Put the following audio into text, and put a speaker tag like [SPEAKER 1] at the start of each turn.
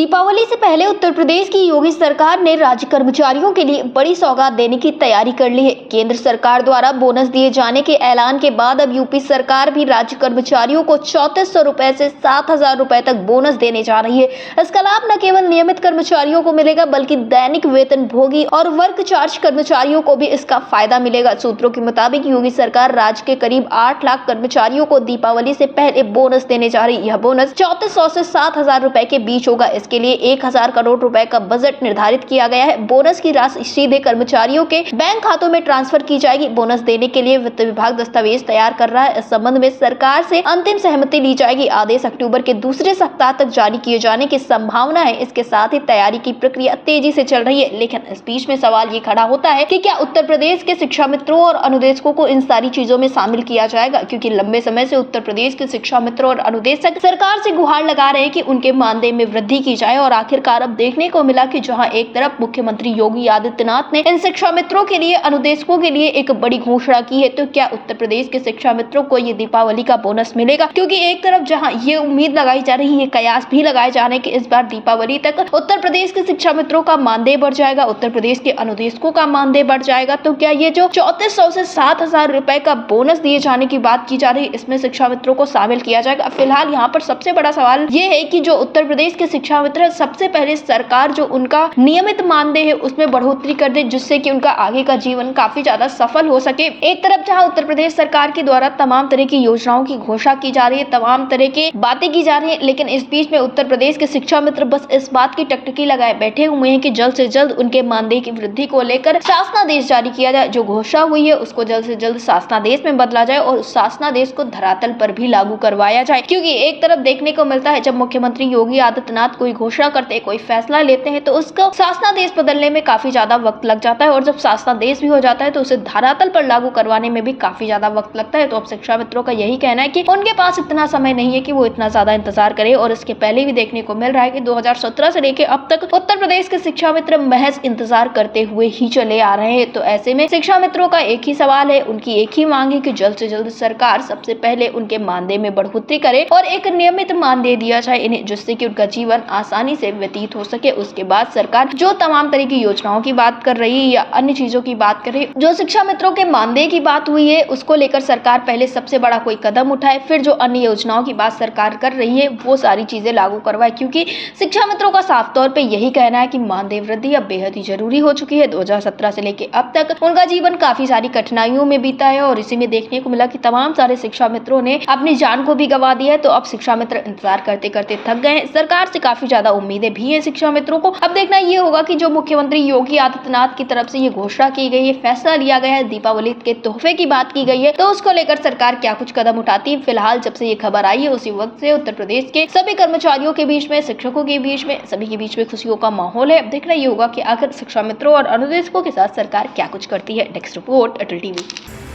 [SPEAKER 1] दीपावली से पहले उत्तर प्रदेश की योगी सरकार ने राज्य कर्मचारियों के लिए बड़ी सौगात देने की तैयारी कर ली है। केंद्र सरकार द्वारा बोनस दिए जाने के ऐलान के बाद अब यूपी सरकार भी राज्य कर्मचारियों को 3400 रुपए से 7000 रुपए तक बोनस देने जा रही है। इसका लाभ न केवल नियमित कर्मचारियों को मिलेगा बल्कि दैनिक वेतन भोगी और वर्क चार्ज कर्मचारियों को भी इसका फायदा मिलेगा। सूत्रों के मुताबिक योगी सरकार राज्य के करीब 8 लाख कर्मचारियों को दीपावली से पहले बोनस देने जा रही है। यह बोनस 3400 से 7000 रुपए के बीच होगा। इसके लिए 1000 करोड़ रुपए का बजट निर्धारित किया गया है। बोनस की राशि सीधे कर्मचारियों के बैंक खातों में ट्रांसफर की जाएगी। बोनस देने के लिए वित्त विभाग दस्तावेज तैयार कर रहा है। इस संबंध में सरकार से अंतिम सहमति ली जाएगी। आदेश अक्टूबर के दूसरे सप्ताह तक जारी किए जाने की संभावना है। इसके साथ ही तैयारी की प्रक्रिया तेजी से चल रही है। लेकिन इस बीच में सवाल ये खड़ा होता है कि क्या उत्तर प्रदेश के शिक्षा मित्रों और अनुदेशकों को इन सारी चीजों में शामिल किया जाएगा, क्योंकि लंबे समय से उत्तर प्रदेश के शिक्षा मित्रों और अनुदेशक सरकार से गुहार लगा रहे हैं कि उनके मानदेय में वृद्धि की जाए। और आखिरकार अब देखने को मिला कि जहां एक तरफ मुख्यमंत्री योगी आदित्यनाथ ने इन शिक्षा मित्रों के लिए, अनुदेशकों के लिए एक बड़ी घोषणा की है, तो क्या उत्तर प्रदेश के शिक्षा मित्रों को ये दीपावली का बोनस मिलेगा? क्योंकि एक तरफ जहां ये उम्मीद लगाई जा रही है, कयास भी लगाए जा रहे हैं कि इस बार दीपावली तक उत्तर प्रदेश के शिक्षा मित्रों का मानदेय बढ़ जाएगा, उत्तर प्रदेश के अनुदेशकों का मानदेय बढ़ जाएगा, तो क्या ये जो 3400 से 7000 रुपए का बोनस दिए जाने की बात की जा रही है, इसमें शिक्षा मित्रों को शामिल किया जाएगा? फिलहाल यहाँ पर सबसे बड़ा सवाल ये है कि जो उत्तर प्रदेश के शिक्षा मित्र, सबसे पहले सरकार जो उनका नियमित मानदेय है उसमें बढ़ोतरी कर दे, जिससे कि उनका आगे का जीवन काफी ज्यादा सफल हो सके। एक तरफ जहां उत्तर प्रदेश सरकार के द्वारा तमाम तरह की योजनाओं की घोषणा की जा रही है, तमाम तरह की बातें की जा रही है, लेकिन इस बीच में उत्तर प्रदेश के शिक्षा मित्र बस इस बात की टकटकी लगाए बैठे हुए हैं कि जल्द से जल्द उनके मानदेय की वृद्धि को लेकर शासनादेश जारी किया जाए। जो घोषणा हुई है उसको जल्द से जल्द शासनादेश में बदला जाए और उस शासनादेश को धरातल पर भी लागू करवाया जाए। क्योंकि एक तरफ देखने को मिलता है, जब मुख्यमंत्री योगी आदित्यनाथ कोई घोषणा करते हैं, कोई फैसला लेते हैं, तो उसको शासनादेश बदलने में काफी ज्यादा वक्त लग जाता है, और जब शासनादेश भी हो जाता है तो उसे धरातल पर लागू करवाने में भी काफी ज्यादा वक्त लगता है। तो अब शिक्षा मित्रों का यही कहना है कि उनके पास इतना समय नहीं है कि वो इतना ज्यादा इंतजार करे। और इसके पहले भी देखने को मिल रहा है कि 2017 से लेकर अब तक उत्तर प्रदेश के शिक्षा मित्र महज इंतजार करते हुए ही चले आ रहे हैं। तो ऐसे में शिक्षा मित्रों का एक ही सवाल है, उनकी एक ही मांग है कि जल्द से जल्द सरकार सबसे पहले उनके मानदेय में बढ़ोतरी करे और एक नियमित मानदेय दिया जाए इन्हें, जिससे कि उनका जीवन आसानी से व्यतीत हो सके। उसके बाद सरकार जो तमाम तरह की योजनाओं की बात कर रही है या अन्य चीजों की बात कर रही है, जो शिक्षा मित्रों के मानदेय की बात हुई है उसको लेकर सरकार पहले सबसे बड़ा कोई कदम उठाए, फिर जो अन्य योजनाओं की बात सरकार कर रही है वो सारी चीजें लागू करवाए। क्योंकि शिक्षा मित्रों का साफ तौर पे यही कहना है कि मानदेय वृद्धि अब बेहद ही जरूरी हो चुकी है। 2017 से लेकर अब तक उनका जीवन काफी सारी कठिनाइयों में बीता है और इसी में देखने को मिला कि तमाम सारे शिक्षा मित्रों ने अपनी जान को भी गंवा दिया है। तो अब शिक्षा मित्र इंतजार करते करते थक गए हैं। सरकार से काफी ज्यादा उम्मीदें भी है शिक्षा मित्रों को। अब देखना ये होगा कि जो मुख्यमंत्री योगी आदित्यनाथ की तरफ से ये घोषणा की गई है, फैसला लिया गया है, दीपावली के तोहफे की बात की गई है, तो उसको लेकर सरकार क्या कुछ कदम उठाती है। फिलहाल जब से ये खबर आई है उसी वक्त से उत्तर प्रदेश के सभी कर्मचारियों के बीच में, शिक्षकों के बीच में, सभी के बीच में खुशियों का माहौल है। अब देखना ये होगा कि आखिर शिक्षा मित्रों और अनुदेशकों के साथ सरकार क्या कुछ करती है। डेस्क रिपोर्ट, अटल टीवी।